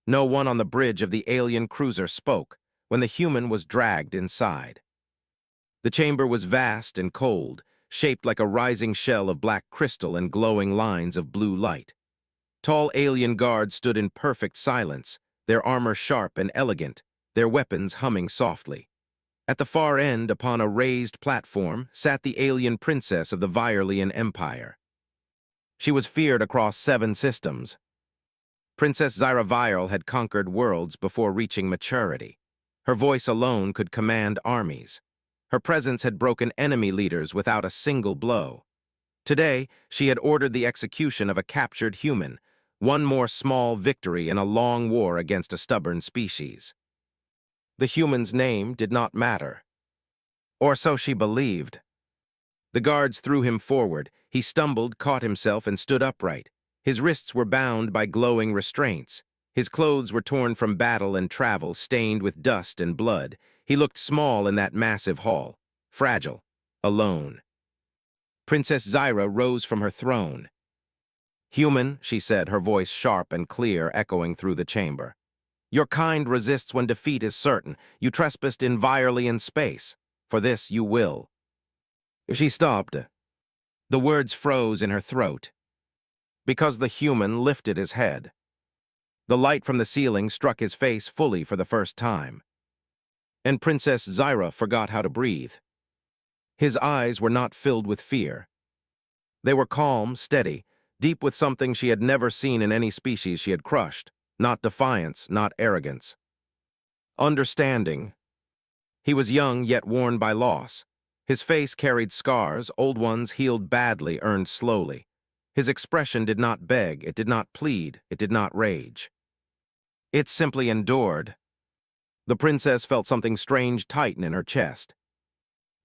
No one on the bridge of the alien cruiser spoke when the human was dragged inside. The chamber was vast and cold, shaped like a rising shell of black crystal and glowing lines of blue light. Tall alien guards stood in perfect silence, their armor sharp and elegant, their weapons humming softly. At the far end, upon a raised platform, sat the alien princess of the Virelian Empire. She was feared across 7 systems. Princess Zyra Viral had conquered worlds before reaching maturity. Her voice alone could command armies. Her presence had broken enemy leaders without a single blow. Today, she had ordered the execution of a captured human, one more small victory in a long war against a stubborn species. The human's name did not matter. Or so she believed. The guards threw him forward. He stumbled, caught himself, and stood upright. His wrists were bound by glowing restraints. His clothes were torn from battle and travel, stained with dust and blood. He looked small in that massive hall, fragile, alone. Princess Zyra rose from her throne. "Human," she said, her voice sharp and clear, echoing through the chamber. "Your kind resists when defeat is certain. You trespassed in Virelian space. For this you will." She stopped. The words froze in her throat. Because the human lifted his head. The light from the ceiling struck his face fully for the first time. And Princess Zyra forgot how to breathe. His eyes were not filled with fear. They were calm, steady, deep with something she had never seen in any species she had crushed. Not defiance, not arrogance. Understanding. He was young, yet worn by loss. His face carried scars, old ones healed badly, earned slowly. His expression did not beg, it did not plead, it did not rage. It simply endured. The princess felt something strange tighten in her chest.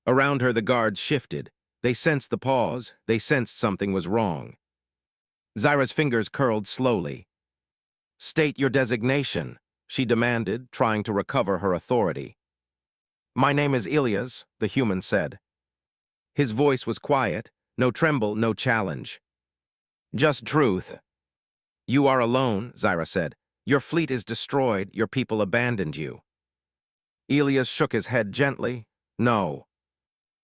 Around her the guards shifted. They sensed the pause, they sensed something was wrong. Zyra's fingers curled slowly. "State your designation," she demanded, trying to recover her authority. "My name is Ilias," the human said. His voice was quiet, no tremble, no challenge. "Just truth." "You are alone," Zyra said. "Your fleet is destroyed, your people abandoned you." Ilias shook his head gently. "No."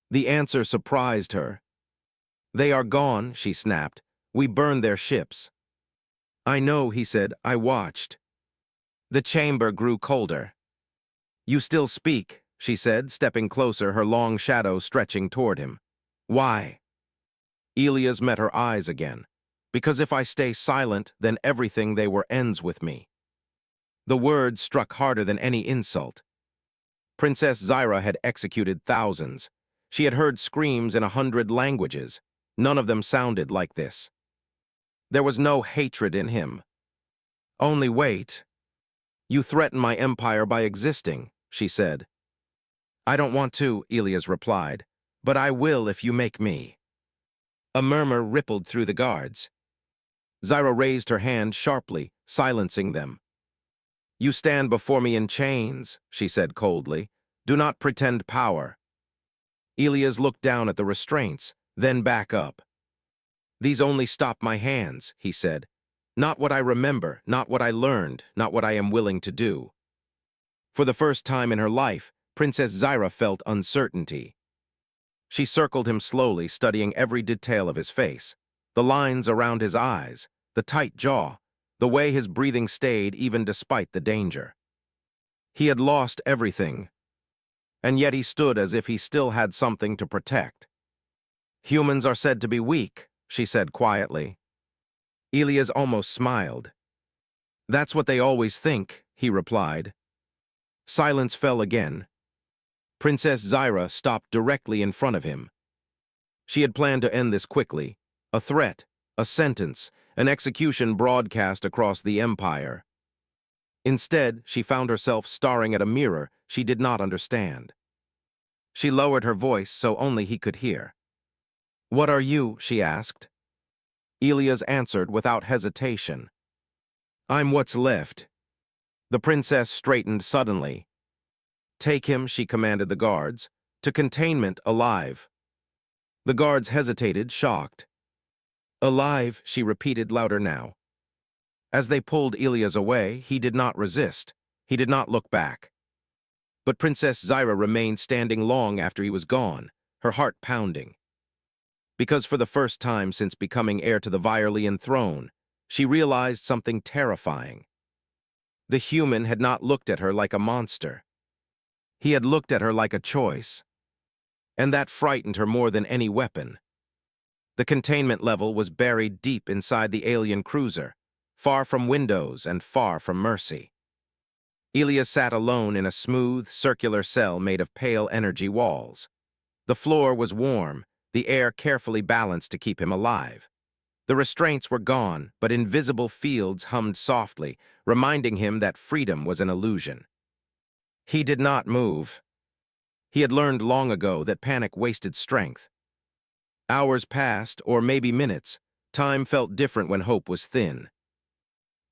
The answer surprised her. "They are gone," she snapped. "We burned their ships." "I know," he said. "I watched." The chamber grew colder. "You still speak," she said, stepping closer, her long shadow stretching toward him. "Why?" Ilias met her eyes again. "Because if I stay silent, then everything they were ends with me." The words struck harder than any insult. Princess Zyra had executed thousands. She had heard screams in 100 languages. None of them sounded like this. There was no hatred in him. "Only wait. You threaten my empire by existing," she said. "I don't want to," Ilias replied, "but I will if you make me." A murmur rippled through the guards. Zyra raised her hand sharply, silencing them. "You stand before me in chains," she said coldly. "Do not pretend power." Ilias looked down at the restraints, then back up. "These only stop my hands," he said. "Not what I remember, not what I learned, not what I am willing to do." For the first time in her life, Princess Zyra felt uncertainty. She circled him slowly, studying every detail of his face, the lines around his eyes, the tight jaw, the way his breathing stayed even despite the danger. He had lost everything, and yet he stood as if he still had something to protect. "Humans are said to be weak," she said quietly. Ilias almost smiled. "That's what they always think," he replied. Silence fell again. Princess Zyra stopped directly in front of him. She had planned to end this quickly. A threat, a sentence, an execution broadcast across the empire. Instead, she found herself staring at a mirror she did not understand. She lowered her voice so only he could hear. "What are you?" she asked. Ilias answered without hesitation. "I'm what's left." The princess straightened suddenly. "Take him," she commanded the guards. "To containment, alive." The guards hesitated, shocked. "Alive," she repeated louder now. As they pulled Elias away, he did not resist. He did not look back. But Princess Zyra remained standing long after he was gone, her heart pounding. Because for the first time since becoming heir to the Viorlian throne, she realized something terrifying. The human had not looked at her like a monster. He had looked at her like a choice. And that frightened her more than any weapon. The containment level was buried deep inside the alien cruiser, far from windows and far from mercy. Elias sat alone in a smooth, circular cell made of pale energy walls. The floor was warm, the air carefully balanced to keep him alive. The restraints were gone, but invisible fields hummed softly, reminding him that freedom was an illusion. He did not move. He had learned long ago that panic wasted strength. Hours passed, or maybe minutes. Time felt different when hope was thin.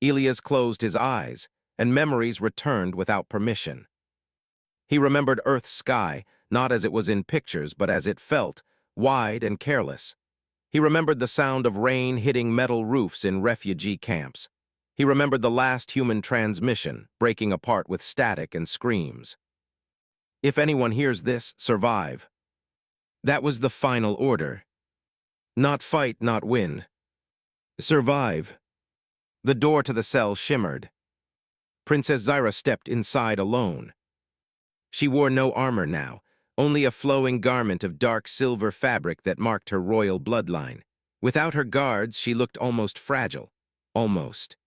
Elias closed his eyes, and memories returned without permission. He remembered Earth's sky, not as it was in pictures, but as it felt, wide and careless. He remembered the sound of rain hitting metal roofs in refugee camps. He remembered the last human transmission, breaking apart with static and screams. If anyone hears this, survive. That was the final order. Not fight, not win. Survive. The door to the cell shimmered. Princess Zyra stepped inside alone. She wore no armor now, only a flowing garment of dark silver fabric that marked her royal bloodline. Without her guards, she looked almost fragile. Almost.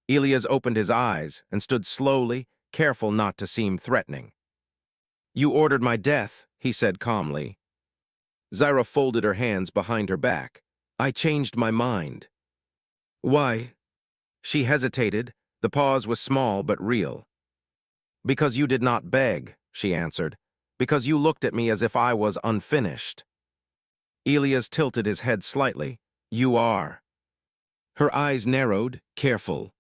Elias opened his eyes and stood slowly, careful not to seem threatening. "You ordered my death," he said calmly. Zyra folded her hands behind her back. "I changed my mind." "Why?" She hesitated. The pause was small but real. "Because you did not beg," she answered. "Because you looked at me as if I was unfinished." Elias tilted his head slightly. "You are." Her eyes narrowed, careful.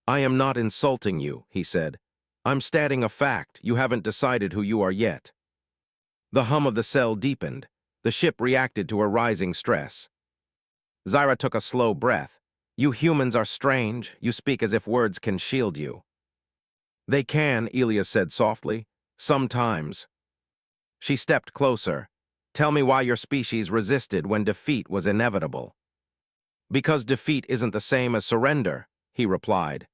"I am not insulting you," he said. "I'm stating a fact. You haven't decided who you are yet." The hum of the cell deepened. The ship reacted to her rising stress. Zyra took a slow breath. "You humans are strange. You speak as if words can shield you." "They can," Elias said softly. "Sometimes." She stepped closer. "Tell me why your species resisted when defeat was inevitable." "Because defeat isn't the same as surrender," he replied.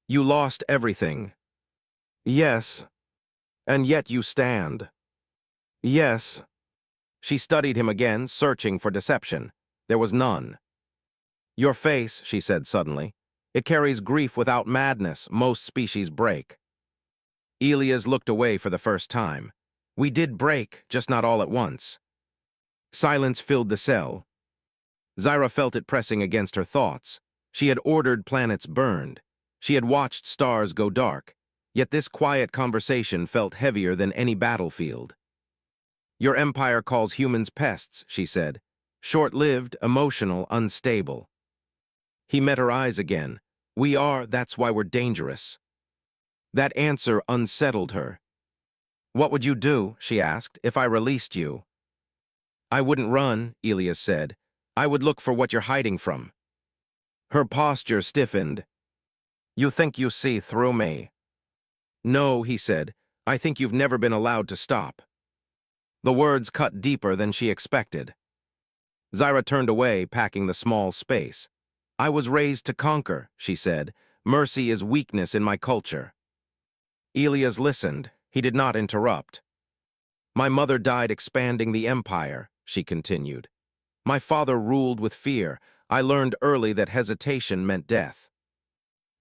"You lost everything." "Yes. And yet you stand." "Yes." She studied him again, searching for deception. There was none. "Your face," she said suddenly. "It carries grief without madness. Most species break." Elias looked away for the first time. "We did break, just not all at once." Silence filled the cell. Zyra felt it pressing against her thoughts. She had ordered planets burned. She had watched stars go dark. Yet this quiet conversation felt heavier than any battlefield. "Your empire calls humans pests," she said. "Short-lived, emotional, unstable." He met her eyes again. "We are, that's why we're dangerous." That answer unsettled her. "What would you do," she asked, "if I released you?" "I wouldn't run," Elias said. "I would look for what you're hiding from." Her posture stiffened. "You think you see through me?" "No," he said. "I think you've never been allowed to stop." The words cut deeper than she expected. Zyra turned away, packing the small space. "I was raised to conquer," she said. "Mercy is weakness in my culture." Elias listened. He did not interrupt. "My mother died expanding the empire," she continued. "My father ruled with fear. I learned early that hesitation meant death."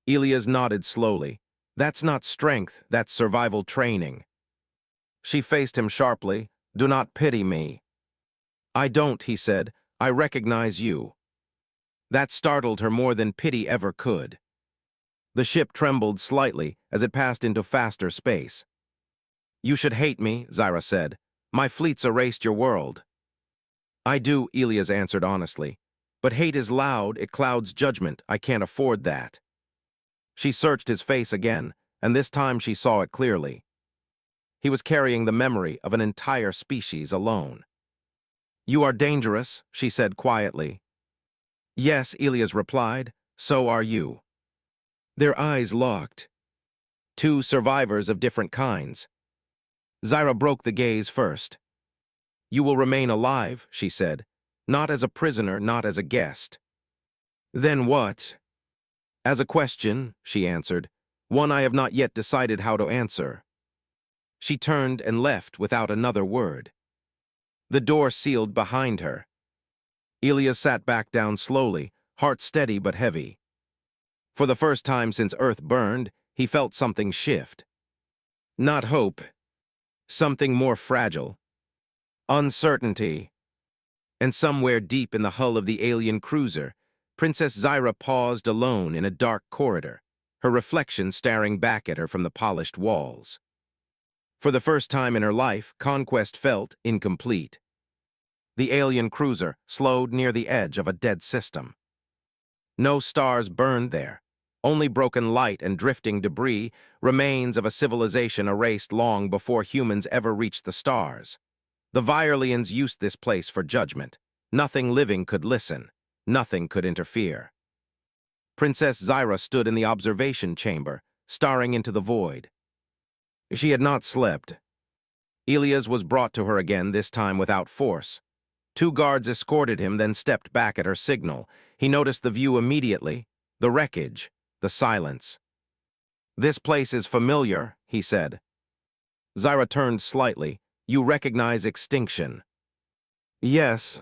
Elias nodded slowly. "That's not strength, that's survival training." She faced him sharply. "Do not pity me." "I don't," he said. "I recognize you." That startled her more than pity ever could. The ship trembled slightly as it passed into faster space. "You should hate me," Zyra said. "My fleets erased your world." "I do," Elias answered honestly. "But hate is loud, it clouds judgment. I can't afford that." She searched his face again, and this time she saw it clearly. He was carrying the memory of an entire species alone. "You are dangerous," she said quietly. "Yes," Elias replied, So are you. Their eyes locked. Two survivors of different kinds. Zyra broke the gaze first. You will remain alive, she said. Not as a prisoner, not as a guest. Then what? As a question, she answered. One I have not yet decided how to answer. She turned and left without another word. The door sealed behind her. Elias sat back down slowly, heart steady but heavy. For the first time since Earth burned, he felt something shift. Not hope. Something more fragile. Uncertainty. And somewhere deep in the hull of the alien cruiser, Princess Zyra paused alone in a dark corridor, her reflection staring back at her from the polished walls. For the first time in her life, conquest felt incomplete. The alien cruiser slowed near the edge of a dead system. No stars burned there, only broken light and drifting debris, remains of a civilization erased long before humans ever reached the stars. The Virelians used this place for judgment. Nothing living could listen. Nothing could interfere. Princess Zyra stood in the observation chamber, staring into the void. She had not slept. Elias was brought to her again, this time without force. Two guards escorted him, then stepped back at her signal. He noticed the view immediately, the wreckage, the silence. This place is familiar, he said. Zyra turned slightly. You recognize extinction. Yes.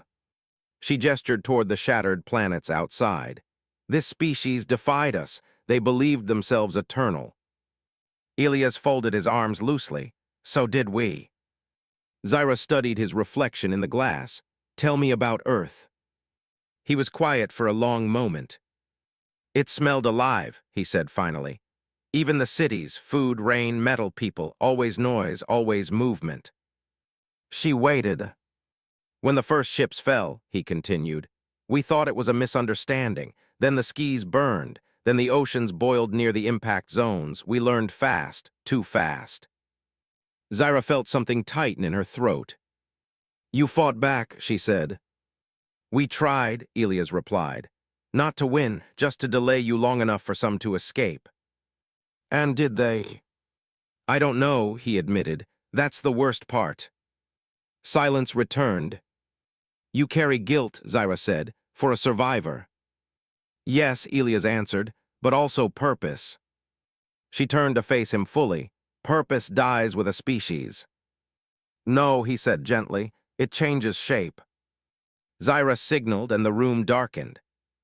She gestured toward the shattered planets outside. This species defied us. They believed themselves eternal. Elias folded his arms loosely. So did we. Zyra studied his reflection in the glass. Tell me about Earth. He was quiet for a long moment. It smelled alive, he said finally. Even the cities, food, rain, metal, people, always noise, always movement. She waited. When the first ships fell, he continued, we thought it was a misunderstanding. Then the skis burned. Then the oceans boiled near the impact zones. We learned fast, too fast. Zyra felt something tighten in her throat. You fought back, she said. We tried, Elias replied. Not to win, just to delay you long enough for some to escape. And did they? I don't know, he admitted. That's the worst part. Silence returned. You carry guilt, Zyra said, for a survivor. Yes, Elias answered, but also purpose. She turned to face him fully. Purpose dies with a species. No, he said gently, it changes shape. Zyra signaled and the room darkened.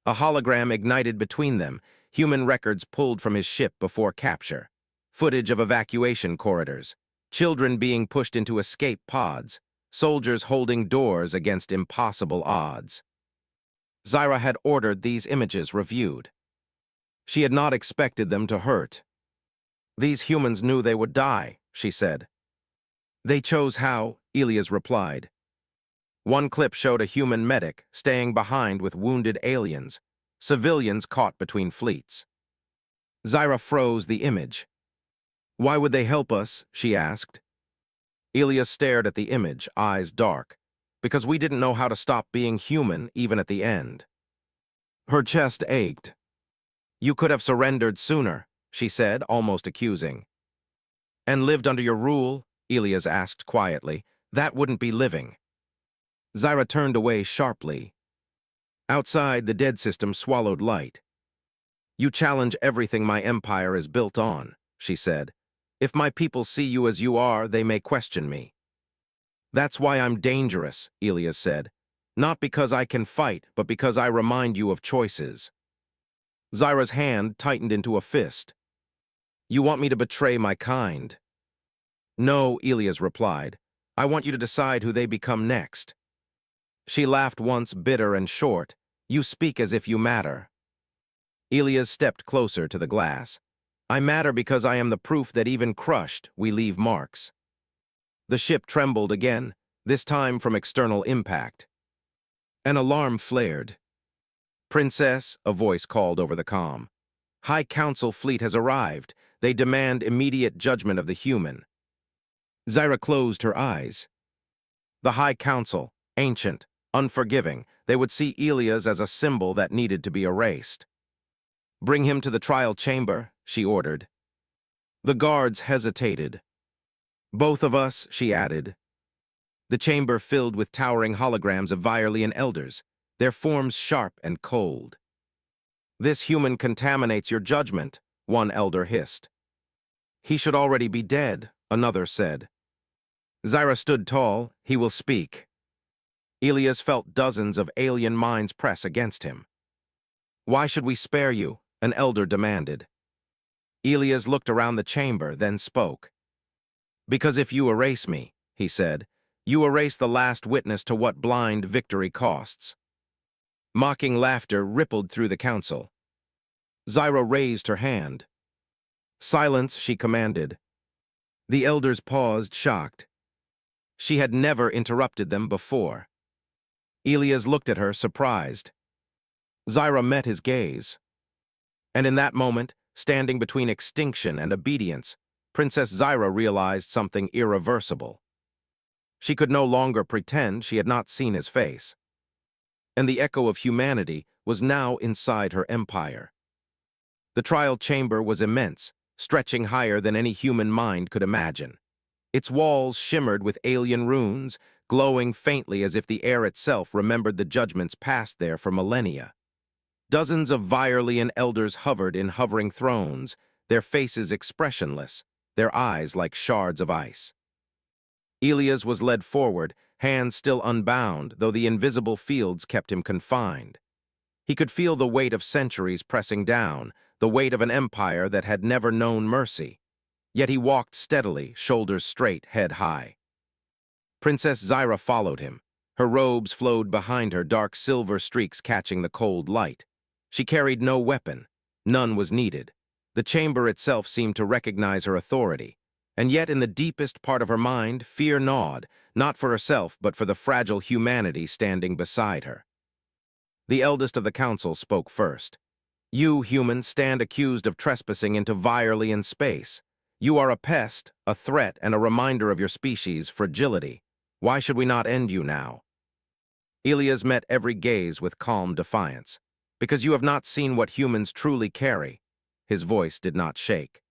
A hologram ignited between them, human records pulled from his ship before capture. Footage of evacuation corridors, children being pushed into escape pods, soldiers holding doors against impossible odds. Zyra had ordered these images reviewed. She had not expected them to hurt. These humans knew they would die, she said. They chose how, Elias replied. One clip showed a human medic staying behind with wounded aliens, civilians caught between fleets. Zyra froze the image. Why would they help us, she asked. Elias stared at the image, eyes dark. Because we didn't know how to stop being human even at the end. Her chest ached. You could have surrendered sooner, she said, almost accusing. And lived under your rule, Elias asked quietly. That wouldn't be living. Zyra turned away sharply. Outside, the dead system swallowed light. You challenge everything my empire is built on, she said. If my people see you as you are, they may question me. That's why I'm dangerous, Elias said. Not because I can fight, but because I remind you of choices. Zyra's hand tightened into a fist. You want me to betray my kind? No, Elias replied. I want you to decide who they become next. She laughed once, bitter and short. You speak as if you matter. Elias stepped closer to the glass. I matter because I am the proof that even crushed, we leave marks. The ship trembled again, this time from external impact. An alarm flared. Princess, a voice called over the comm. High Council fleet has arrived. They demand immediate judgment of the human. Zyra closed her eyes. The High Council, ancient, unforgiving, they would see Elias as a symbol that needed to be erased. Bring him to the trial chamber, she ordered. The guards hesitated. Both of us, she added. The chamber filled with towering holograms of Virean elders, their forms sharp and cold. This human contaminates your judgment, one elder hissed. He should already be dead, another said. Zyra stood tall. He will speak. Elias felt dozens of alien minds press against him. Why should we spare you? An elder demanded. Elias looked around the chamber, then spoke. Because if you erase me, he said, you erase the last witness to what blind victory costs. Mocking laughter rippled through the council. Zyra raised her hand. Silence, she commanded. The elders paused, shocked. She had never interrupted them before. Elias looked at her, surprised. Zyra met his gaze. And in that moment, standing between extinction and obedience, Princess Zyra realized something irreversible. She could no longer pretend she had not seen his face. And the echo of humanity was now inside her empire. The trial chamber was immense, stretching higher than any human mind could imagine. Its walls shimmered with alien runes, glowing faintly as if the air itself remembered the judgments passed there for millennia. Dozens of Virean elders hovered in hovering thrones, their faces expressionless, their eyes like shards of ice. Elias was led forward, hands still unbound, though the invisible fields kept him confined. He could feel the weight of centuries pressing down, the weight of an empire that had never known mercy. Yet he walked steadily, shoulders straight, head high. Princess Zyra followed him. Her robes flowed behind her, dark silver streaks catching the cold light. She carried no weapon. None was needed. The chamber itself seemed to recognize her authority. And yet in the deepest part of her mind, fear gnawed, not for herself, but for the fragile humanity standing beside her. The eldest of the council spoke first. You, human, stand accused of trespassing into Virean space. You are a pest, a threat, and a reminder of your species' fragility. Why should we not end you now? Elias met every gaze with calm defiance. Because you have not seen what humans truly carry. His voice did not shake.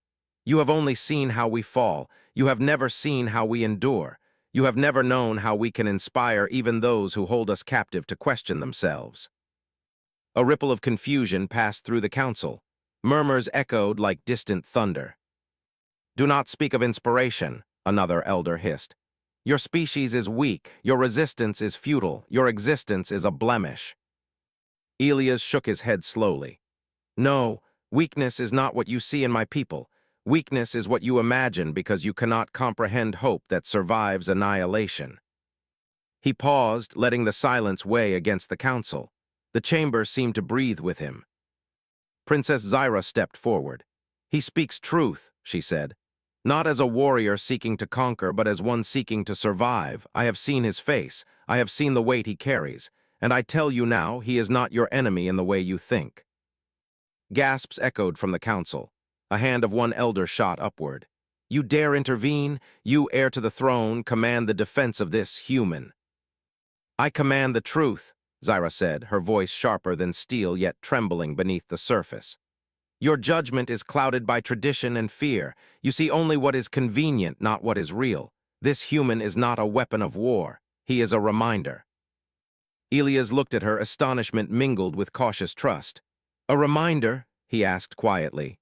You have only seen how we fall. You have never seen how we endure. You have never known how we can inspire even those who hold us captive to question themselves. A ripple of confusion passed through the council. Murmurs echoed like distant thunder. Do not speak of inspiration, another elder hissed. Your species is weak, your resistance is futile, your existence is a blemish. Elias shook his head slowly. No, weakness is not what you see in my people. Weakness is what you imagine because you cannot comprehend hope that survives annihilation. He paused, letting the silence weigh against the council. The chamber seemed to breathe with him. Princess Zyra stepped forward. He speaks truth, she said. Not as a warrior seeking to conquer, but as one seeking to survive. I have seen his face. I have seen the weight he carries. And I tell you now, he is not your enemy in the way you think. Gasps echoed from the council. A hand of one elder shot upward. You dare intervene? You, heir to the throne, command the defense of this human. I command the truth, Zyra said, her voice sharper than steel yet trembling beneath the surface. Your judgment is clouded by tradition and fear. You see only what is convenient, not what is real. This human is not a weapon of war. He is a reminder. Elias looked at her, astonishment mingled with cautious trust. A reminder? He asked quietly.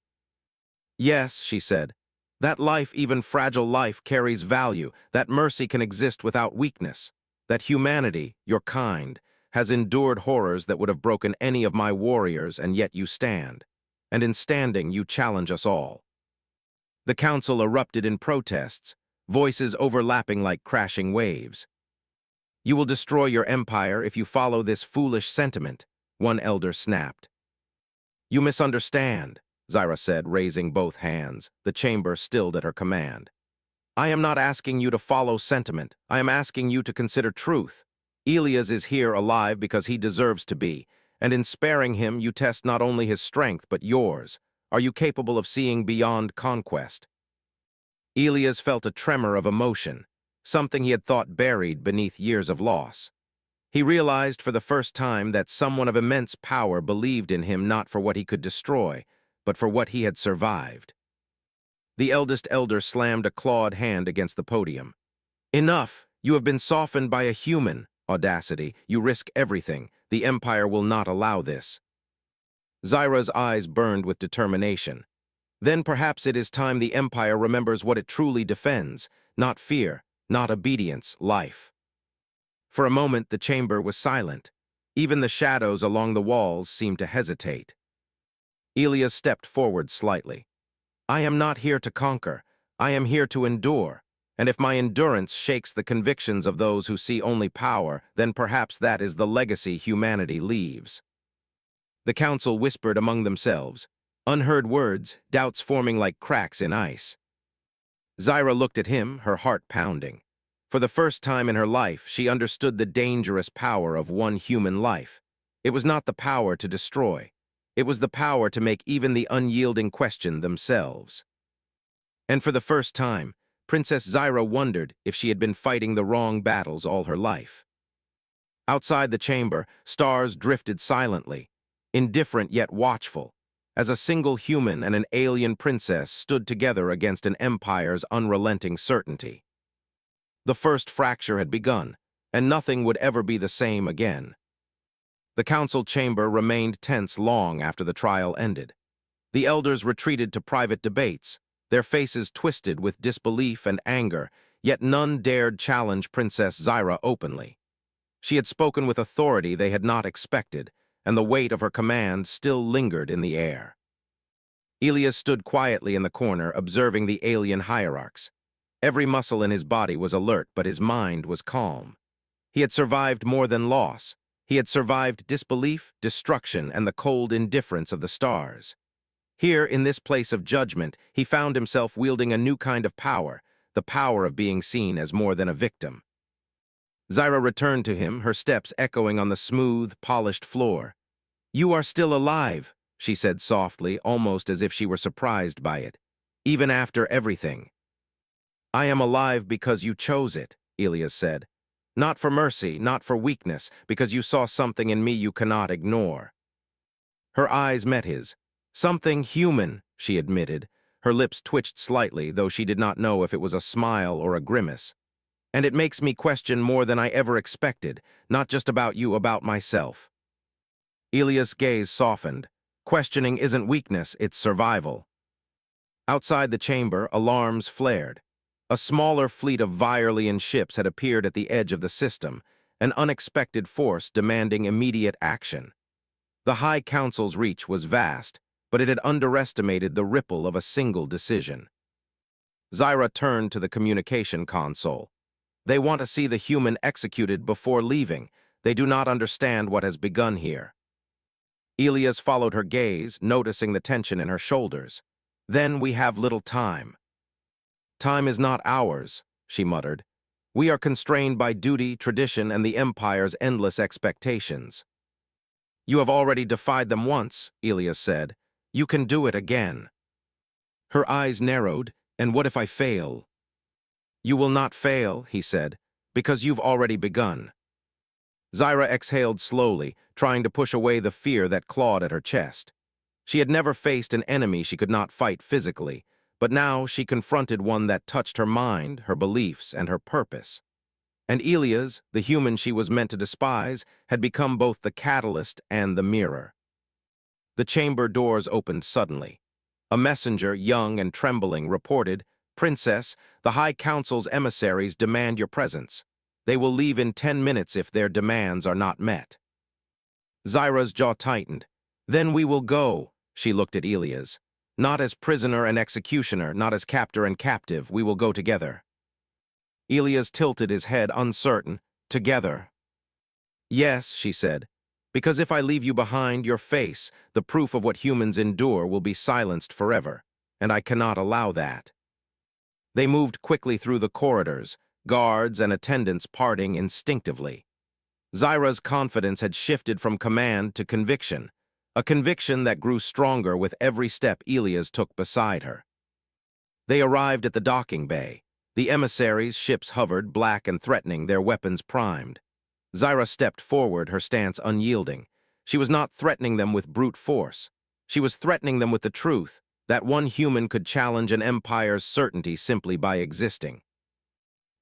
Yes, she said. That life, even fragile life, carries value, that mercy can exist without weakness, that humanity, your kind, has endured horrors that would have broken any of my warriors, and yet you stand. And in standing, you challenge us all. The council erupted in protests, voices overlapping like crashing waves. You will destroy your empire if you follow this foolish sentiment, one elder snapped. You misunderstand, Zyra said, raising both hands, the chamber stilled at her command. I am not asking you to follow sentiment. I am asking you to consider truth. Elias is here alive because he deserves to be, and in sparing him you test not only his strength but yours. Are you capable of seeing beyond conquest? Elias felt a tremor of emotion, something he had thought buried beneath years of loss. He realized for the first time that someone of immense power believed in him not for what he could destroy, but for what he had survived. The eldest elder slammed a clawed hand against the podium. "Enough! You have been softened by a human. Audacity, you risk everything. The Empire will not allow this." Zyra's eyes burned with determination. Then perhaps it is time the Empire remembers what it truly defends, not fear, not obedience, life. For a moment the chamber was silent. Even the shadows along the walls seemed to hesitate. Elia stepped forward slightly. "I am not here to conquer. I am here to endure. And if my endurance shakes the convictions of those who see only power, then perhaps that is the legacy humanity leaves." The council whispered among themselves. Unheard words, doubts forming like cracks in ice. Zyra looked at him, her heart pounding. For the first time in her life, she understood the dangerous power of one human life. It was not the power to destroy. It was the power to make even the unyielding question themselves. And for the first time, Princess Zyra wondered if she had been fighting the wrong battles all her life. Outside the chamber, stars drifted silently, indifferent yet watchful, as a single human and an alien princess stood together against an empire's unrelenting certainty. The first fracture had begun, and nothing would ever be the same again. The council chamber remained tense long after the trial ended. The elders retreated to private debates, their faces twisted with disbelief and anger, yet none dared challenge Princess Zyra openly. She had spoken with authority they had not expected, and the weight of her command still lingered in the air. Elias stood quietly in the corner, observing the alien hierarchs. Every muscle in his body was alert, but his mind was calm. He had survived more than loss. He had survived disbelief, destruction, and the cold indifference of the stars. Here, in this place of judgment, he found himself wielding a new kind of power, the power of being seen as more than a victim. Zyra returned to him, her steps echoing on the smooth, polished floor. "You are still alive," she said softly, almost as if she were surprised by it. "Even after everything." "I am alive because you chose it," Elias said. "Not for mercy, not for weakness, because you saw something in me you cannot ignore." Her eyes met his. "Something human," she admitted. Her lips twitched slightly, though she did not know if it was a smile or a grimace. "And it makes me question more than I ever expected, not just about you, about myself." Elias' gaze softened. Questioning isn't weakness, it's survival. Outside the chamber, alarms flared. A smaller fleet of Virelian ships had appeared at the edge of the system, an unexpected force demanding immediate action. The High Council's reach was vast, but it had underestimated the ripple of a single decision. Zyra turned to the communication console. "They want to see the human executed before leaving. They do not understand what has begun here." Elias followed her gaze, noticing the tension in her shoulders. "Then we have little time." "Time is not ours," she muttered. "We are constrained by duty, tradition, and the Empire's endless expectations." "You have already defied them once," Elias said. "You can do it again." Her eyes narrowed. "And what if I fail?" "You will not fail," he said, "because you've already begun." Zyra exhaled slowly, trying to push away the fear that clawed at her chest. She had never faced an enemy she could not fight physically, but now she confronted one that touched her mind, her beliefs, and her purpose. And Elias, the human she was meant to despise, had become both the catalyst and the mirror. The chamber doors opened suddenly. A messenger, young and trembling, reported, "Princess, the High Council's emissaries demand your presence. They will leave in 10 minutes if their demands are not met." Zyra's jaw tightened. "Then we will go," she looked at Elias. "Not as prisoner and executioner, not as captor and captive, we will go together." Elias tilted his head, uncertain. "Together." "Yes," she said, "because if I leave you behind, your face, the proof of what humans endure, will be silenced forever, and I cannot allow that." They moved quickly through the corridors, guards and attendants parting instinctively. Zyra's confidence had shifted from command to conviction, a conviction that grew stronger with every step Elias took beside her. They arrived at the docking bay. The emissaries' ships hovered, black and threatening, their weapons primed. Zyra stepped forward, her stance unyielding. She was not threatening them with brute force. She was threatening them with the truth that one human could challenge an empire's certainty simply by existing.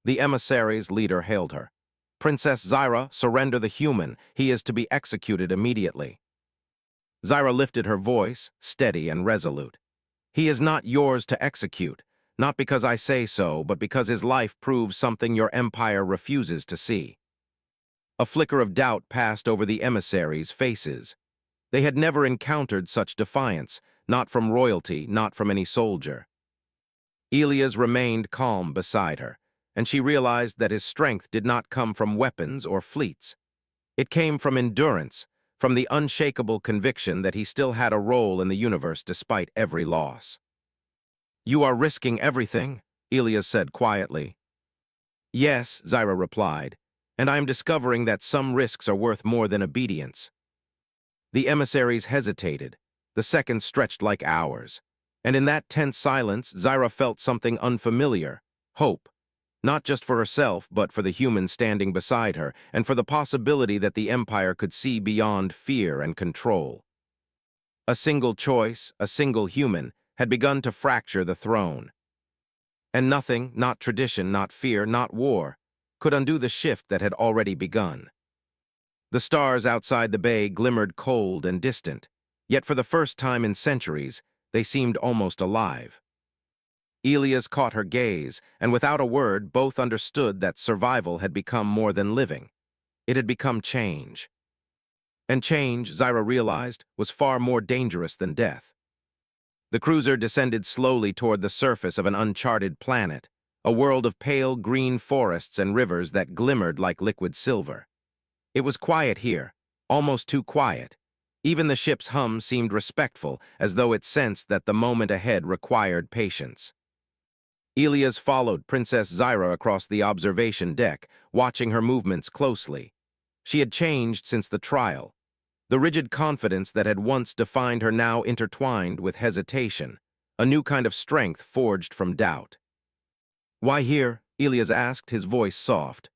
The emissary's leader hailed her. "Princess Zyra, surrender the human. He is to be executed immediately." Zyra lifted her voice, steady and resolute. "He is not yours to execute, not because I say so, but because his life proves something your empire refuses to see." A flicker of doubt passed over the emissaries' faces. They had never encountered such defiance, not from royalty, not from any soldier. Elias remained calm beside her, and she realized that his strength did not come from weapons or fleets. It came from endurance, from the unshakable conviction that he still had a role in the universe despite every loss. "You are risking everything," Elias said quietly. "Yes," Zyra replied, "and I am discovering that some risks are worth more than obedience." The emissaries hesitated. The seconds stretched like hours. And in that tense silence, Zyra felt something unfamiliar: hope. Not just for herself, but for the human standing beside her, and for the possibility that the Empire could see beyond fear and control. A single choice, a single human, had begun to fracture the throne. And nothing, not tradition, not fear, not war, could undo the shift that had already begun. The stars outside the bay glimmered cold and distant, yet for the first time in centuries, they seemed almost alive. Elias caught her gaze, and without a word, both understood that survival had become more than living. It had become change. And change, Zyra realized, was far more dangerous than death. The cruiser descended slowly toward the surface of an uncharted planet, a world of pale green forests and rivers that glimmered like liquid silver. It was quiet here, almost too quiet. Even the ship's hum seemed respectful, as though it sensed that the moment ahead required patience. Elias followed Princess Zyra across the observation deck, watching her movements closely. She had changed since the trial. The rigid confidence that had once defined her now intertwined with hesitation, a new kind of strength forged from doubt. "Why here?" Elias asked, his voice soft.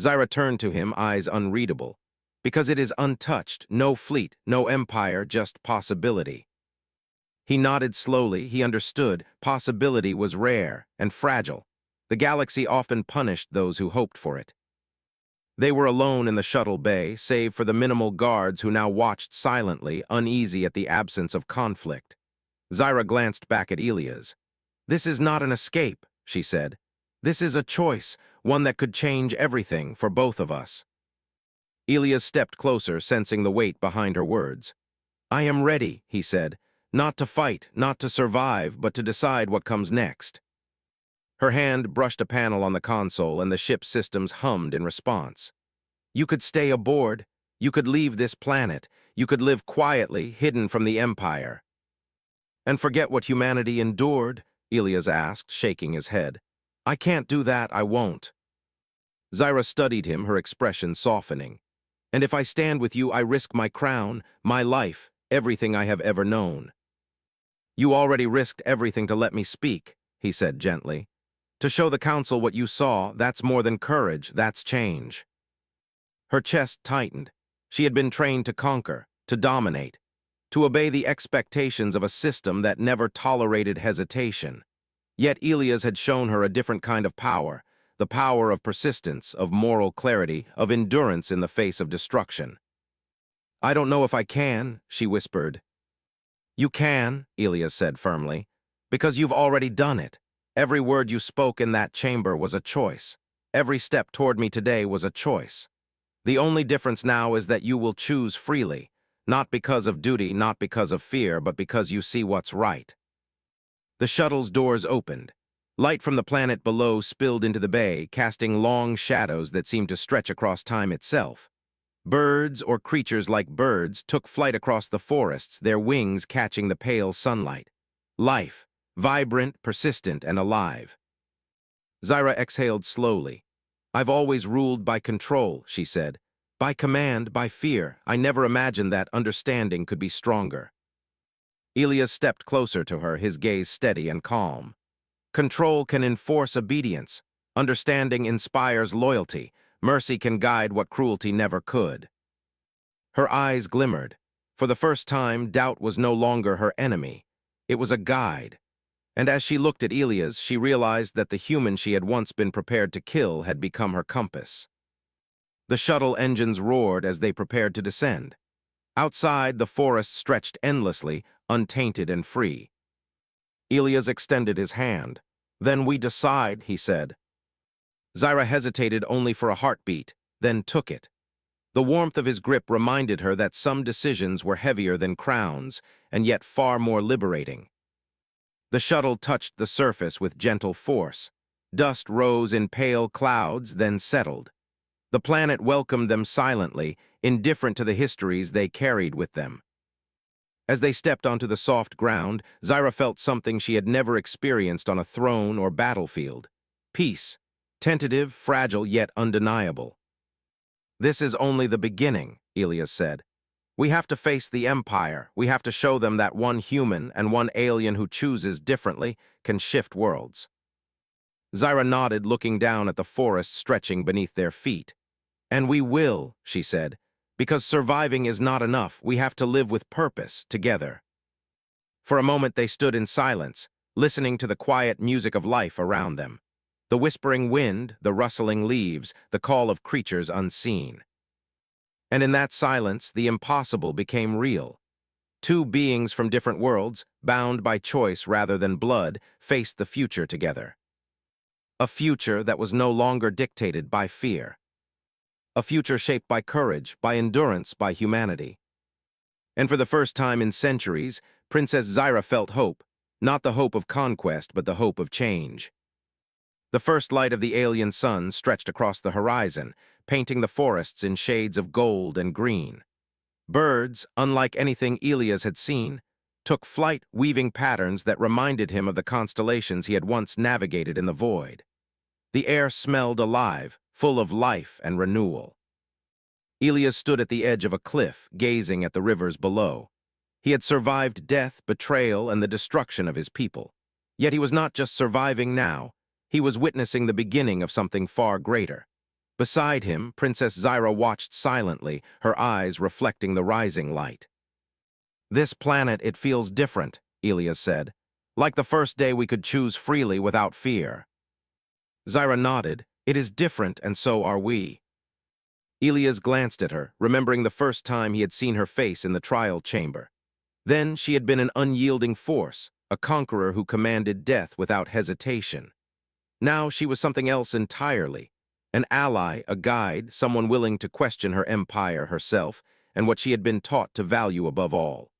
Zyra turned to him, eyes unreadable. "Because it is untouched, no fleet, no empire, just possibility." He nodded slowly. He understood. Possibility was rare and fragile. The galaxy often punished those who hoped for it. They were alone in the shuttle bay, save for the minimal guards who now watched silently, uneasy at the absence of conflict. Zyra glanced back at Elias. "This is not an escape," she said. "This is a choice, one that could change everything for both of us." Elias stepped closer, sensing the weight behind her words. "I am ready," he said, "not to fight, not to survive, but to decide what comes next." Her hand brushed a panel on the console, and the ship's systems hummed in response. "You could stay aboard. You could leave this planet. You could live quietly, hidden from the Empire." "And forget what humanity endured?" Elias asked, shaking his head. "I can't do that, I won't." Zyra studied him, her expression softening. "And if I stand with you, I risk my crown, my life, everything I have ever known." "You already risked everything to let me speak," he said gently. "To show the council what you saw, that's more than courage, that's change." Her chest tightened. She had been trained to conquer, to dominate, to obey the expectations of a system that never tolerated hesitation. Yet Elias had shown her a different kind of power, the power of persistence, of moral clarity, of endurance in the face of destruction. "I don't know if I can," she whispered. "You can," Elias said firmly, "because you've already done it. Every word you spoke in that chamber was a choice. Every step toward me today was a choice. The only difference now is that you will choose freely, not because of duty, not because of fear, but because you see what's right." The shuttle's doors opened. Light from the planet below spilled into the bay, casting long shadows that seemed to stretch across time itself. Birds, or creatures like birds, took flight across the forests, their wings catching the pale sunlight. Life, vibrant, persistent, and alive. Zyra exhaled slowly. "I've always ruled by control," she said. "By command, by fear. I never imagined that understanding could be stronger." Elias stepped closer to her, his gaze steady and calm. "Control can enforce obedience. Understanding inspires loyalty. Mercy can guide what cruelty never could. Her eyes glimmered. For the first time, doubt was no longer her enemy. It was a guide. And as she looked at Elias, she realized that the human she had once been prepared to kill had become her compass. The shuttle engines roared as they prepared to descend. Outside, the forest stretched endlessly, untainted and free. Elias extended his hand. "Then we decide," he said. Zyra hesitated only for a heartbeat, then took it. The warmth of his grip reminded her that some decisions were heavier than crowns, and yet far more liberating. The shuttle touched the surface with gentle force. Dust rose in pale clouds, then settled. The planet welcomed them silently, indifferent to the histories they carried with them. As they stepped onto the soft ground, Zyra felt something she had never experienced on a throne or battlefield. Peace, tentative, fragile, yet undeniable. "This is only the beginning," Elias said. "We have to face the Empire. We have to show them that one human and one alien who chooses differently can shift worlds." Zyra nodded, looking down at the forest stretching beneath their feet. "And we will," she said, "because surviving is not enough. We have to live with purpose, together." For a moment they stood in silence, listening to the quiet music of life around them. The whispering wind, the rustling leaves, the call of creatures unseen. And in that silence, the impossible became real. Two beings from different worlds, bound by choice rather than blood, faced the future together. A future that was no longer dictated by fear. A future shaped by courage, by endurance, by humanity. And for the first time in centuries, Princess Zyra felt hope, not the hope of conquest, but the hope of change. The first light of the alien sun stretched across the horizon, painting the forests in shades of gold and green. Birds, unlike anything Elias had seen, took flight, weaving patterns that reminded him of the constellations he had once navigated in the void. The air smelled alive, full of life and renewal. Elias stood at the edge of a cliff, gazing at the rivers below. He had survived death, betrayal, and the destruction of his people. Yet he was not just surviving now. He was witnessing the beginning of something far greater. Beside him, Princess Zyra watched silently, her eyes reflecting the rising light. "This planet, it feels different," Elias said. "Like the first day we could choose freely without fear." Zyra nodded. "It is different, and so are we." Elias glanced at her, remembering the first time he had seen her face in the trial chamber. Then she had been an unyielding force, a conqueror who commanded death without hesitation. Now she was something else entirely, an ally, a guide, someone willing to question her empire herself and what she had been taught to value above all.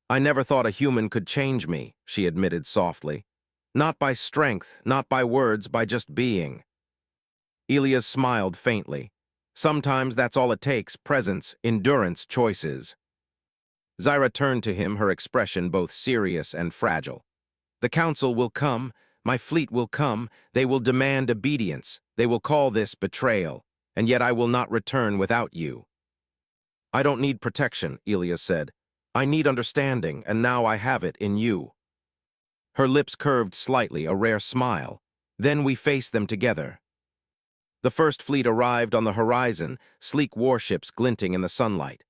"I never thought a human could change me," she admitted softly. "Not by strength, not by words, by just being." Elias smiled faintly. "Sometimes that's all it takes, presence, endurance, choices." Zyra turned to him, her expression both serious and fragile. "The council will come. My fleet will come, they will demand obedience, they will call this betrayal, and yet I will not return without you." "I don't need protection," Elias said. "I need understanding, and now I have it in you." Her lips curved slightly, a rare smile. "Then we face them together." The first fleet arrived on the horizon, sleek warships glinting in the sunlight.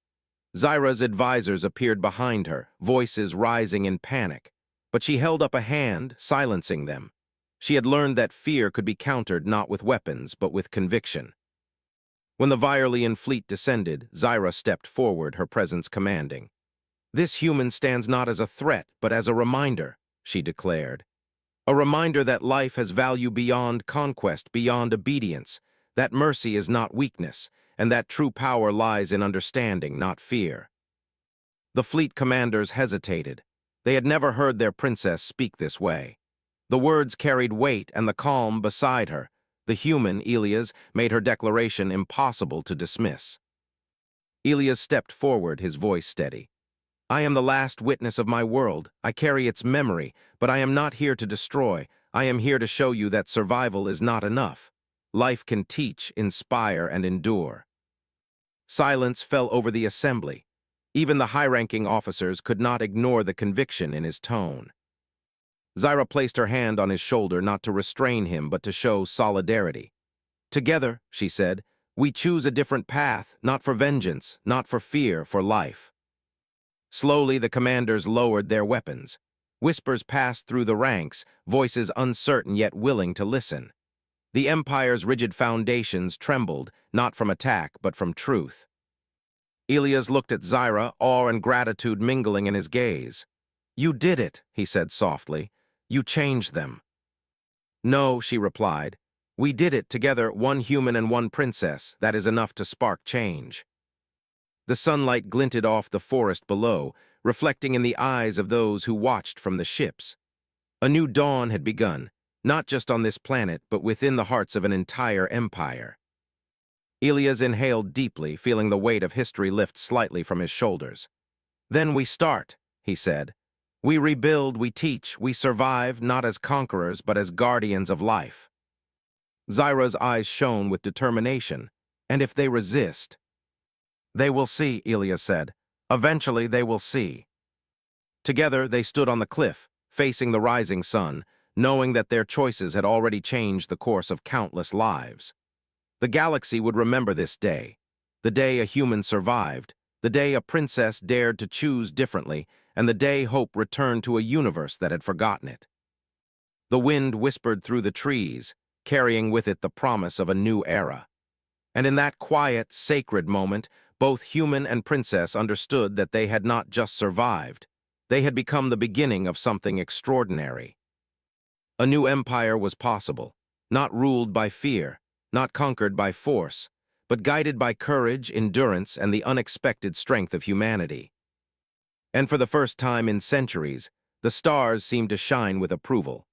Zyra's advisors appeared behind her, voices rising in panic. But she held up a hand, silencing them. She had learned that fear could be countered not with weapons, but with conviction. When the Virelian fleet descended, Zyra stepped forward, her presence commanding. "This human stands not as a threat, but as a reminder," she declared. "A reminder that life has value beyond conquest, beyond obedience, that mercy is not weakness, and that true power lies in understanding, not fear." The fleet commanders hesitated. They had never heard their princess speak this way. The words carried weight, and the calm beside her, the human Elias, made her declaration impossible to dismiss. Elias stepped forward, his voice steady. "I am the last witness of my world. I carry its memory, but I am not here to destroy. I am here to show you that survival is not enough. Life can teach, inspire, and endure." Silence fell over the assembly. Even the high-ranking officers could not ignore the conviction in his tone. Zyra placed her hand on his shoulder, not to restrain him, but to show solidarity. Together, she said, we choose a different path, not for vengeance, not for fear, for life. Slowly, the commanders lowered their weapons. Whispers passed through the ranks, voices uncertain yet willing to listen. The Empire's rigid foundations trembled, not from attack, but from truth. Elias looked at Zyra, awe and gratitude mingling in his gaze. "You did it," he said softly. "You changed them." "No," she replied. "We did it together, one human and one princess. That is enough to spark change." The sunlight glinted off the forest below, reflecting in the eyes of those who watched from the ships. A new dawn had begun, not just on this planet, but within the hearts of an entire empire. Elias inhaled deeply, feeling the weight of history lift slightly from his shoulders. "Then we start," he said. "We rebuild, we teach, we survive, not as conquerors, but as guardians of life." Zyra's eyes shone with determination. "And if they resist?" "They will see," Elias said. "Eventually they will see." Together they stood on the cliff, facing the rising sun, knowing that their choices had already changed the course of countless lives. The galaxy would remember this day, the day a human survived, the day a princess dared to choose differently, and the day hope returned to a universe that had forgotten it. The wind whispered through the trees, carrying with it the promise of a new era. And in that quiet, sacred moment, both human and princess understood that they had not just survived. They had become the beginning of something extraordinary. A new empire was possible, not ruled by fear, not conquered by force, but guided by courage, endurance, and the unexpected strength of humanity. And for the first time in centuries, the stars seemed to shine with approval.